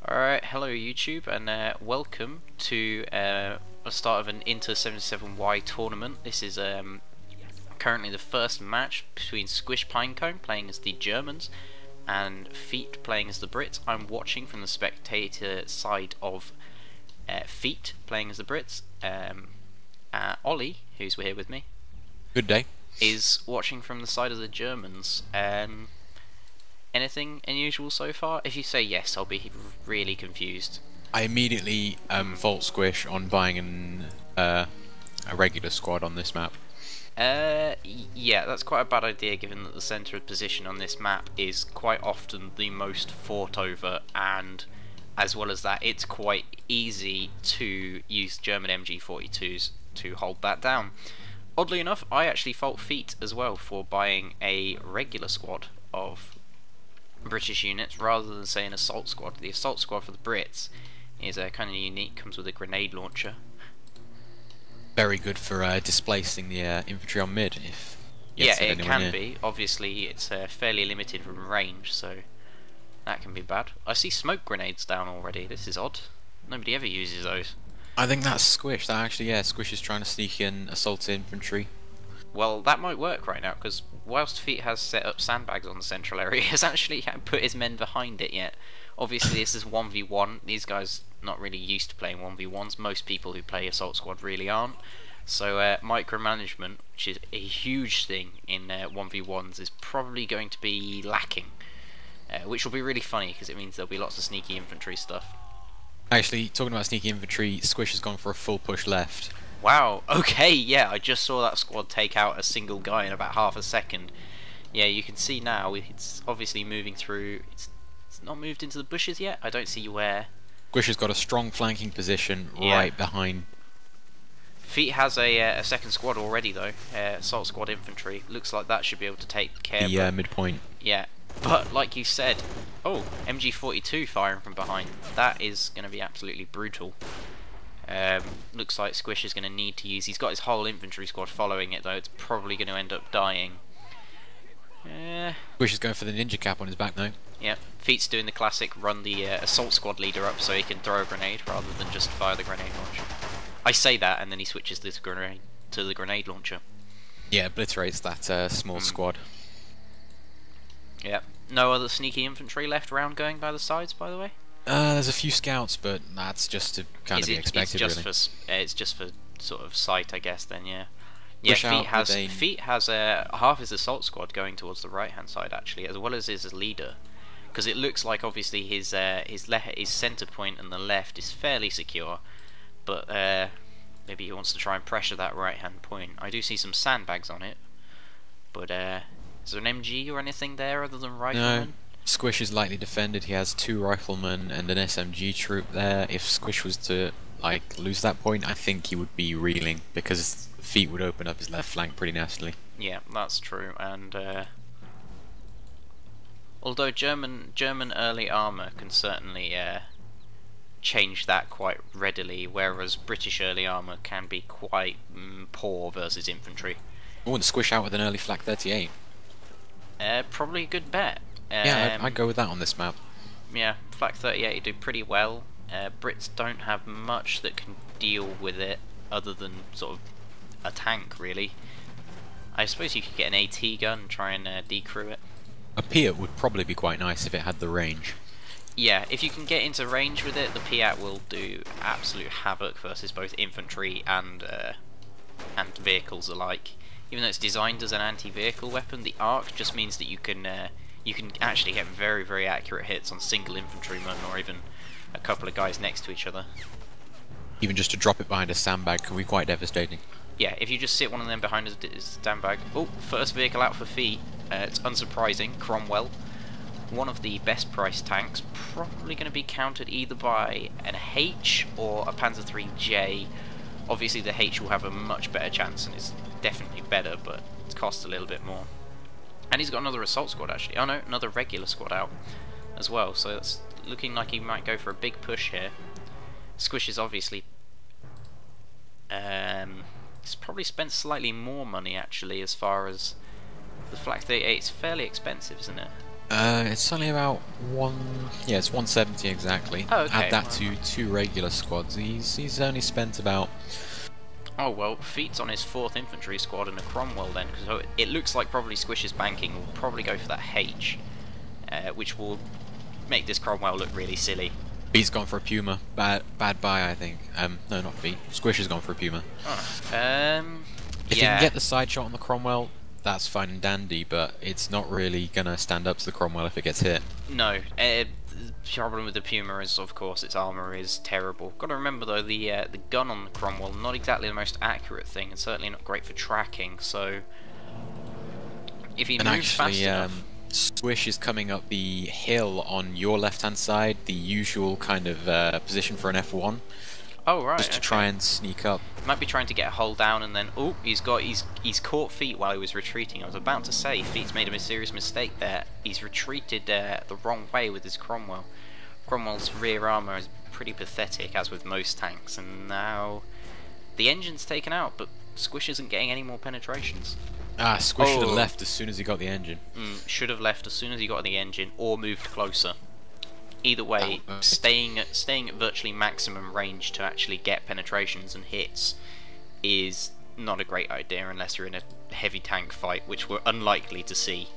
Alright, hello YouTube, and welcome to the start of an Inter 77Y tournament. This is currently the first match between Squish Pinecone playing as the Germans and Feet playing as the Brits. I'm watching from the spectator side of Feet playing as the Brits. Ollie, who's here with me, Good day. is watching from the side of the Germans. Anything unusual so far? If you say yes, I'll be really confused. I immediately fault Squish on buying a regular squad on this map. Yeah, that's quite a bad idea given that the centre of position on this map is quite often the most fought over, and as well as that, it's quite easy to use German MG42s to hold that down. Oddly enough, I actually fault Feet as well for buying a regular squad of British units rather than say an assault squad. The assault squad for the Brits is kind of unique, comes with a grenade launcher. Very good for displacing the infantry on mid. If Yeah, it can be. Obviously, it's fairly limited from range, so that can be bad. I see smoke grenades down already. This is odd. Nobody ever uses those. I think that's Squish. That actually, yeah, Squish is trying to sneak in assault infantry. Well, that might work right now, because whilst Feet has set up sandbags on the central area, he has actually put his men behind it yet. Obviously, this is 1v1. These guys not really used to playing 1v1s. Most people who play Assault Squad really aren't. So micromanagement, which is a huge thing in 1v1s, is probably going to be lacking. Which will be really funny, because it means there'll be lots of sneaky infantry stuff. Actually, talking about sneaky infantry, Squish has gone for a full push left. Wow, okay, yeah, I just saw that squad take out a single guy in about half a second. Yeah, you can see now, it's obviously moving through. It's not moved into the bushes yet, I don't see where. Squish has got a strong flanking position right behind. Feet has a second squad already though, assault squad infantry. Looks like that should be able to take care of the midpoint. Yeah, but like you said, oh, MG42 firing from behind. That is going to be absolutely brutal. Looks like Squish is going to need to use. He's got his whole infantry squad following it though. It's probably going to end up dying. Squish is going for the ninja cap on his back though. Yeah, Feet's doing the classic run the assault squad leader up so he can throw a grenade rather than just fire the grenade launcher. I say that and then he switches this grenade to the grenade launcher. Yeah, obliterates that small squad. Yeah, no other sneaky infantry left around going by the sides, by the way. There's a few scouts, but that's just to kind of be expected, it's just really. It's just for sort of sight, I guess. Then, yeah. Push Feet has half his assault squad going towards the right-hand side actually, as well as his leader, because it looks like obviously his centre point and the left is fairly secure, but maybe he wants to try and pressure that right-hand point. I do see some sandbags on it, but is there an MG or anything there other than riflemen? No. Squish is lightly defended. He has 2 riflemen and an SMG troop there. If Squish was to lose that point, I think he would be reeling because Feet would open up his left flank pretty nastily. Yeah, that's true. And although German early armour can certainly change that quite readily, whereas British early armour can be quite poor versus infantry. I want to Squish out with an early flak 38. Probably a good bet. Yeah, I'd go with that on this map. Yeah, flak 38 do pretty well. Brits don't have much that can deal with it other than sort of a tank, really. I suppose you could get an AT gun and try and decrew it. A Piat would probably be quite nice if it had the range. Yeah, if you can get into range with it, the Piat will do absolute havoc versus both infantry and vehicles alike. Even though it's designed as an anti-vehicle weapon, the arc just means that you can actually get very, very accurate hits on single infantrymen or even a couple of guys next to each other. Even just to drop it behind a sandbag can be quite devastating. Yeah, if you just sit one of them behind a sandbag. Oh, first vehicle out for Feet. It's unsurprising, Cromwell. One of the best priced tanks, probably going to be countered either by an H or a Panzer III Obviously the H will have a much better chance and is definitely better, but it costs a little bit more. And he's got another assault squad actually. Oh no, another regular squad out as well, so it's looking like he might go for a big push here. Squish is obviously he's probably spent slightly more money actually, as far as the flak 38 is fairly expensive, isn't it? It's only about yeah, it's 170 exactly. Oh, okay. Add that to 2 regular squads. He's only spent about. Oh well, Feet's on his 4th infantry squad and a Cromwell then, because it looks like probably Squish's banking will probably go for that H, which will make this Cromwell look really silly. Feet's gone for a Puma. Bad buy, I think. No, not Feet. Squish has gone for a Puma. Oh, if you can get the side shot on the Cromwell, that's fine and dandy, but it's not really gonna stand up to the Cromwell if it gets hit. No, the problem with the Puma is, of course, its armour is terrible. Got to remember though, the gun on the Cromwell, not exactly the most accurate thing, and certainly not great for tracking. So if he moves fast enough, Squish is coming up the hill on your left-hand side, the usual kind of position for an F1. Oh right, just to try and sneak up. Might be trying to get a hold down, and then he's caught Feet while he was retreating. I was about to say Feet's made a serious mistake there. He's retreated the wrong way with his Cromwell. Cromwell's rear armour is pretty pathetic, as with most tanks, and now the engine's taken out, but Squish isn't getting any more penetrations. Squish should have left as soon as he got the engine. Should have left as soon as he got the engine, or moved closer. Either way, staying at virtually maximum range to actually get penetrations and hits is not a great idea unless you're in a heavy tank fight, which we're unlikely to see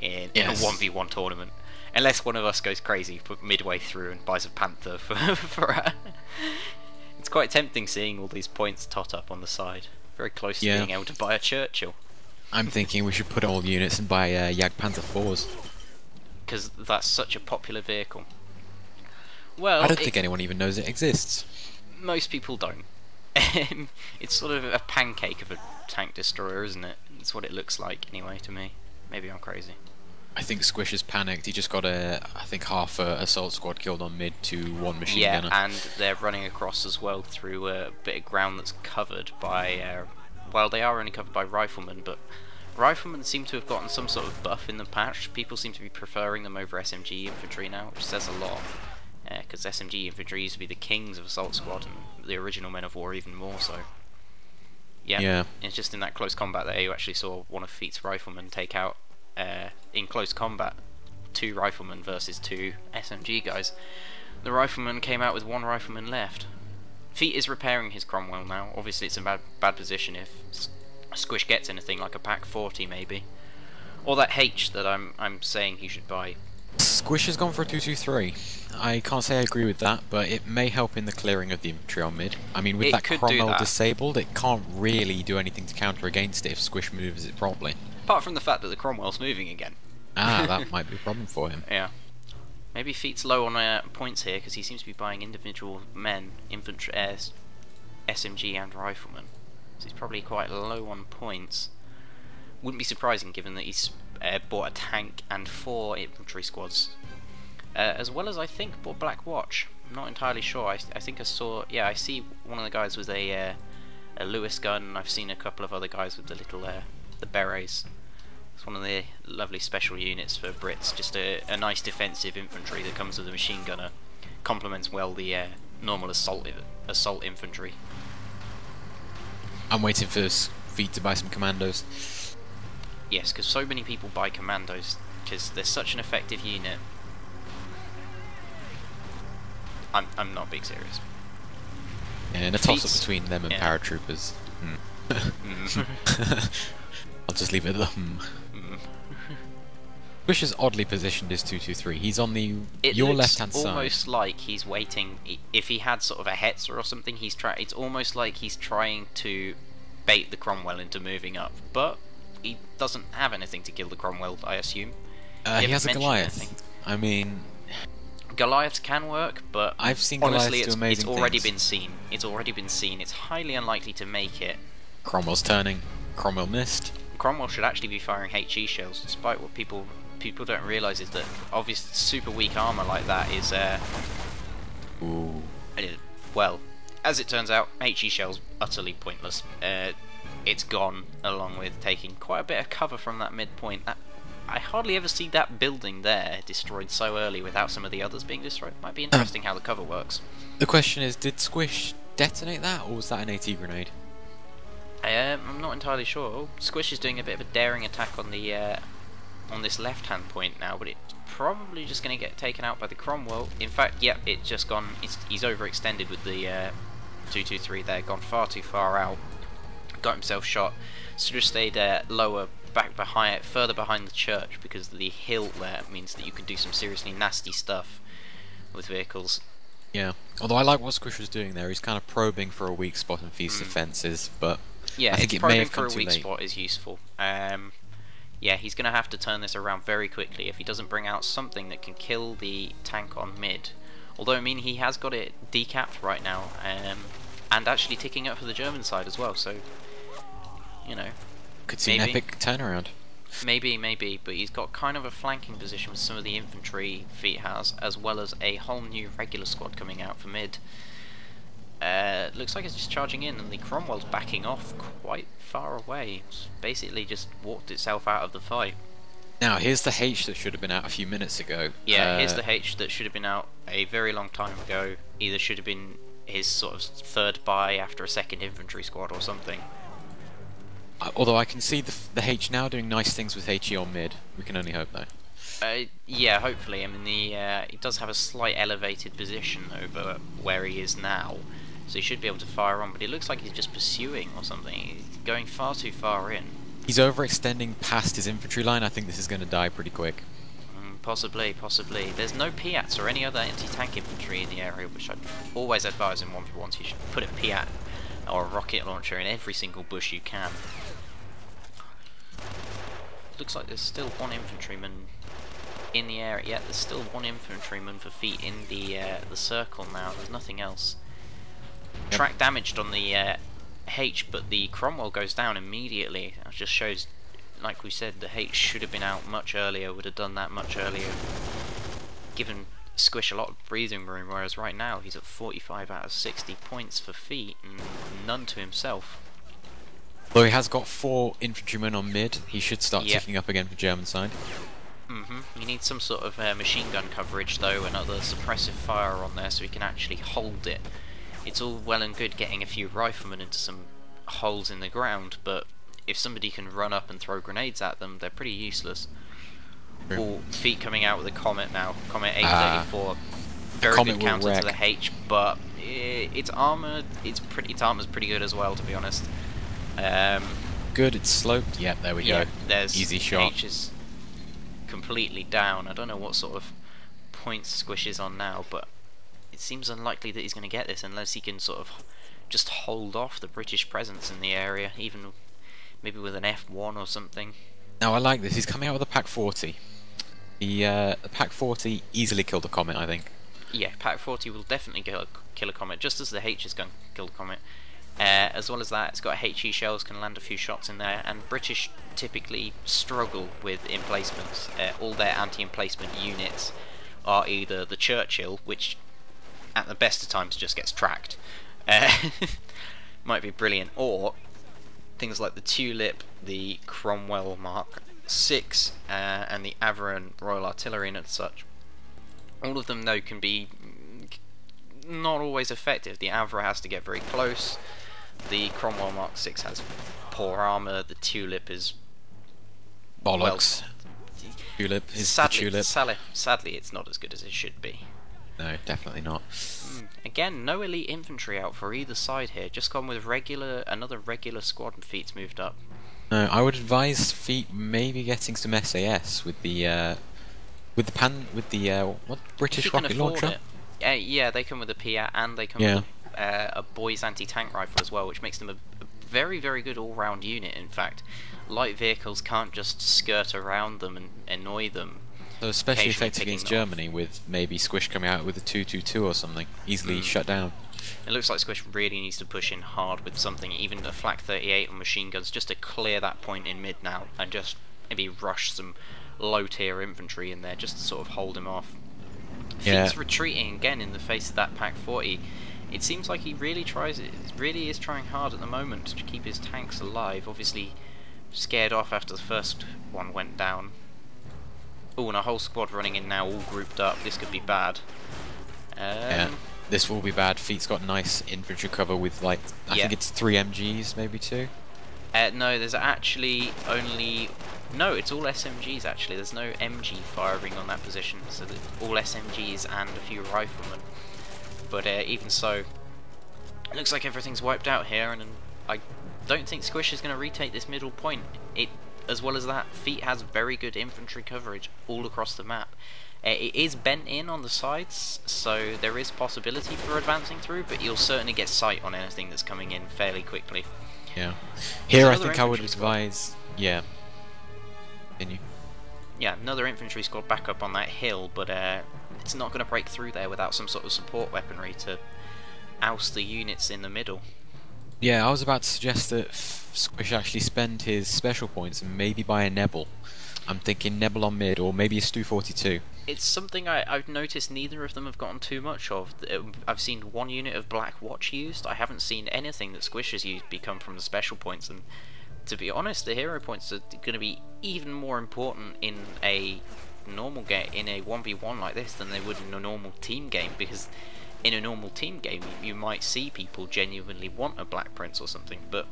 in a 1v1 tournament. Unless one of us goes crazy midway through and buys a Panther It's quite tempting seeing all these points tot up on the side. Very close to being able to buy a Churchill. I'm thinking we should put all units and buy Jagdpanther 4s. Because that's such a popular vehicle. Well, I don't think anyone even knows it exists. Most people don't. It's sort of a pancake of a tank destroyer, isn't it? It's what it looks like, anyway, to me. Maybe I'm crazy. I think Squish has panicked. He just got I think half a assault squad killed on mid to 1 machine gunner. Yeah, and they're running across as well through a bit of ground that's covered by... well, they are only covered by riflemen, but riflemen seem to have gotten some sort of buff in the patch. People seem to be preferring them over SMG infantry now, which says a lot. Because SMG infantry used to be the kings of assault squad, and the original Men of War even more so. Yeah, it's just in that close combat there you actually saw one of Feet's riflemen take out, in close combat, 2 riflemen versus 2 SMG guys. The rifleman came out with 1 rifleman left. Feet is repairing his Cromwell now. Obviously it's a bad position if Squish gets anything like a Pack 40 maybe. Or that H that I'm saying he should buy. Squish has gone for a 223. I can't say I agree with that, but it may help in the clearing of the infantry on mid. I mean, with that Cromwell disabled, it can't really do anything to counter against it if Squish moves it properly. Apart from the fact that the Cromwell's moving again. That might be a problem for him. Yeah. Maybe Feet's low on points here, because he seems to be buying individual men, infantry, SMG and riflemen. So he's probably quite low on points. Wouldn't be surprising given that he's bought a tank and 4 infantry squads. As well as I think bought Black Watch. I'm not entirely sure. I think I saw... Yeah, I see one of the guys with a Lewis gun, and I've seen a couple of other guys with the little... the berets. It's one of the lovely special units for Brits. Just a nice defensive infantry that comes with a machine gunner. Complements well the normal assault infantry. I'm waiting for Feet to buy some commandos. Yes, because so many people buy commandos, because they're such an effective unit. I'm not being serious. Yeah, and a toss-up between them and paratroopers. I'll just leave it at the Squish is oddly positioned his 223. He's on your left-hand side. It looks almost like he's waiting. If he had sort of a Hetzer or something, it's almost like he's trying to bait the Cromwell into moving up. But he doesn't have anything to kill the Cromwell, I assume. He has a Goliath. I mean... Goliaths can work, but I've seen honestly, Goliaths do amazing it's already things. been seen. It's already been seen. It's highly unlikely to make it. Cromwell's turning. Cromwell missed. Cromwell should actually be firing HE shells, despite what people don't realise is that obviously super weak armour like that is Ooh. Well, as it turns out, HE shells utterly pointless. It's gone along with taking quite a bit of cover from that midpoint. I hardly ever see that building there destroyed so early without some of the others being destroyed. Might be interesting how the cover works. The question is, did Squish detonate that, or was that an AT grenade? I'm not entirely sure. Squish is doing a bit of a daring attack on the on this left-hand point now, but probably just going to get taken out by the Cromwell. In fact, yeah, it's just gone. He's overextended with the 223 there, gone far too far out. Got himself shot. Should have stayed lower, back behind, further behind the church, because the hill there means that you can do some seriously nasty stuff with vehicles. Yeah, although I like what Squish was doing there. He's kind of probing for a weak spot in Feast's defences, but yeah, I think it may have come for a weak late. spot is useful. Yeah, he's going to have to turn this around very quickly if he doesn't bring out something that can kill the tank on mid. Although, I mean, he has got it decapped right now, and actually ticking up for the German side as well, so, you know. Could see an epic turnaround. Maybe, but he's got kind of a flanking position with some of the infantry Feet has, as well as a whole new regular squad coming out for mid. Looks like it's just charging in, and the Cromwell's backing off quite far away. It's basically just walked itself out of the fight. Now, here's the H that should have been out a few minutes ago. Yeah, here's the H that should have been out a very long time ago. Either should have been his sort of third buy after a second infantry squad or something. Although I can see the H now doing nice things with HE on mid. We can only hope, though. Yeah, hopefully. I mean, he does have a slight elevated position over where he is now, so he should be able to fire on, but it looks like he's just pursuing or something. He's going far too far in. He's overextending past his infantry line. I think this is going to die pretty quick. Possibly. There's no Piats or any other anti-tank infantry in the area, which I'd always advise in 1v1s. You should put a Piat or a rocket launcher in every single bush you can. Looks like there's still one infantryman in the area. Yeah, there's still one infantryman for Feet in the circle now. There's nothing else. Yep. Track damaged on the H, but the Cromwell goes down immediately. It just shows, like we said, the H should have been out much earlier, would have done that much earlier, given Squish a lot of breathing room, whereas right now he's at 45 out of 60 points for Feet and none to himself. Though he has got 4 infantrymen on mid, he should start ticking up again for German side. He needs some sort of machine gun coverage though, and other suppressive fire on there so he can actually hold it. It's all well and good getting a few riflemen into some holes in the ground, but if somebody can run up and throw grenades at them, they're pretty useless. Or Feet coming out with a Comet now, Comet 834. Very good counter to the H, but its armour, its armour's pretty good as well, to be honest. Good, it's sloped. Yep, there we go. There's easy shot. H is completely down. I don't know what sort of points Squish is on now, but it seems unlikely that he's going to get this unless he can sort of just hold off the British presence in the area, even maybe with an F1 or something. Now I like this. He's coming out with a Pack 40. The Pack 40 easily killed a Comet, I think. Yeah, Pack 40 will definitely kill a Comet, just as the H is going to kill the Comet. As well as that, it's got HE shells, can land a few shots in there, and British typically struggle with emplacements. All their anti-emplacement units are either the Churchill, which at the best of times just gets tracked, might be brilliant, or things like the Tulip, the Cromwell Mark 6, and the Avron Royal Artillery and such. All of them, though, can be not always effective. The Avra has to get very close. The Cromwell Mark 6 has poor armour. The Tulip is bollocks. Well, Tulip is the Tulip. Sadly, it's not as good as it should be. No, definitely not. Again, no elite infantry out for either side here. Just gone with another regular squad, and Feet's moved up. No, I would advise Feet maybe getting some SAS with the what British rocket launcher. Yeah, they come with a PIA and they come with a boys anti-tank rifle as well, which makes them a very, very good all-round unit. In fact, light vehicles can't just skirt around them and annoy them. So especially effective against Germany, with maybe Squish coming out with a 222 or something, easily shut down. It looks like Squish really needs to push in hard with something, even a Flak 38 or machine guns, just to clear that point in mid now, and just maybe rush some low-tier infantry in there, just to sort of hold him off. Feet's retreating again in the face of that Pack 40. It seems like he really is trying hard at the moment to keep his tanks alive. Obviously scared off after the first one went down. Oh, and a whole squad running in now, all grouped up. This could be bad. Yeah, this will be bad. Feet's got nice infantry cover with, like, I think it's 3 MGs, maybe 2. No, there's actually only... No, it's all SMGs actually. There's no MG firing on that position, so all SMGs and a few riflemen. But even so, it looks like everything's wiped out here, and I don't think Squish is going to retake this middle point. As well as that, Feet has very good infantry coverage all across the map. It is bent in on the sides, so there is possibility for advancing through, but you'll certainly get sight on anything that's coming in fairly quickly. Yeah. Here I think I would advise... Yeah. Continue. Yeah, another infantry squad back up on that hill, but it's not going to break through there without some sort of support weaponry to oust the units in the middle. Yeah, I was about to suggest that Squish actually spend his special points and maybe buy a Nebel. I'm thinking Nebel on mid, or maybe a Stu 42. It's something I've noticed neither of them have gotten too much of. I've seen one unit of Black Watch used. I haven't seen anything that Squish has used become from the special points, and to be honest, the hero points are going to be even more important in a normal game, in a 1v1 like this, than they would in a normal team game, because in a normal team game you might see people genuinely want a Black Prince or something, but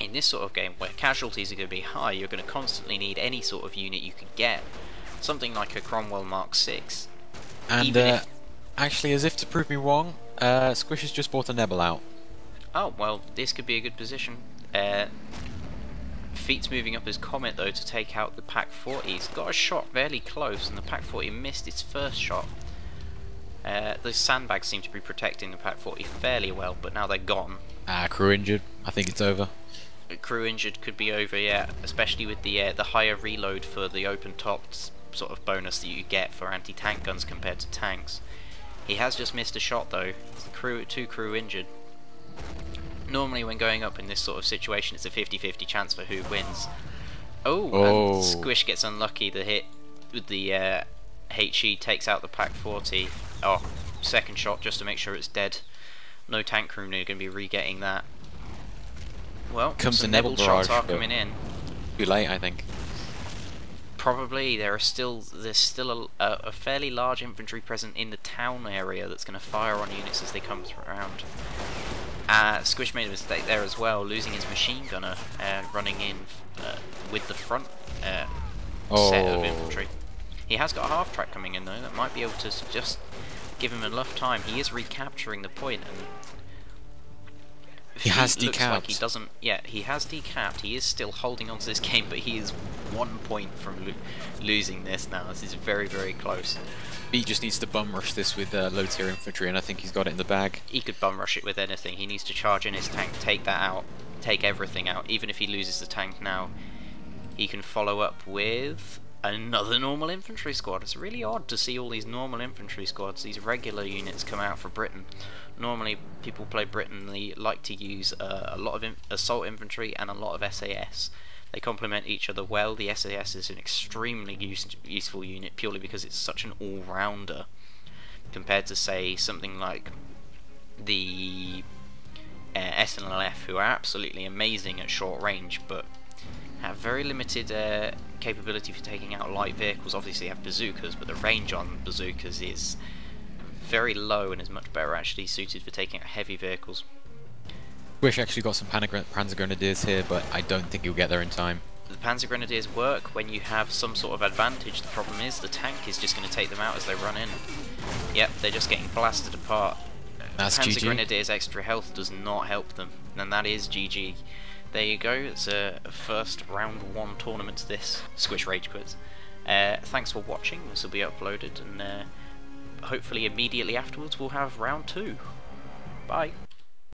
in this sort of game where casualties are going to be high, you're going to constantly need any sort of unit you can get. Something like a Cromwell Mark 6. And actually, as if to prove me wrong, Squish has just bought a Nebel out. Oh, well, this could be a good position. Feet's moving up his Comet though to take out the Pack 40. He's got a shot fairly close, and the Pack 40 missed its first shot. The sandbags seem to be protecting the Pack 40 fairly well, but now they're gone. Crew injured. I think it's over. Crew injured could be over, yeah, especially with the higher reload for the open topped sort of bonus that you get for anti-tank guns compared to tanks. He has just missed a shot though. Two crew injured. Normally when going up in this sort of situation, it's a 50-50 chance for who wins. And Squish gets unlucky. The hit with the HE takes out the Pack 40. Oh, second shot just to make sure it's dead. No tank crew going to be re-getting that. Well, comes some the Nebel shots barrage, are coming in. Too late, I think. Probably. There's still a fairly large infantry present in the town area that's going to fire on units as they come around. Squish made a mistake there as well, losing his machine gunner running in with the front set of infantry. He has got a half track coming in though, that might be able to just give him enough time. He is recapturing the point, and he has decapped. Looks like he doesn't. Yeah, he has decapped. He is still holding on to this game, but he is 1 point from losing this now. This is very, very close. He just needs to bum rush this with low tier infantry, and I think he's got it in the bag. He could bum rush it with anything. He needs to charge in his tank, take that out, take everything out. Even if he loses the tank now, he can follow up with another normal infantry squad. It's really odd to see all these normal infantry squads, these regular units come out for Britain. Normally people play Britain, they like to use a lot of assault infantry and a lot of SAS. They complement each other well. The SAS is an extremely useful unit purely because it's such an all-rounder compared to, say, something like the SNLF, who are absolutely amazing at short range but have very limited capability for taking out light vehicles. Obviously they have bazookas, but the range on bazookas is very low and is much better actually suited for taking out heavy vehicles. Wish actually got some Panzer Grenadiers here, but I don't think he'll get there in time. The Panzer Grenadiers work when you have some sort of advantage. The problem is the tank is just going to take them out as they run in. Yep, they're just getting blasted apart. That's Panzer GG. Grenadiers extra health does not help them, and that is GG. There you go, it's a first round 1 tournament to this Squish Rage Quiz. Thanks for watching. This will be uploaded, and hopefully immediately afterwards we'll have round 2. Bye.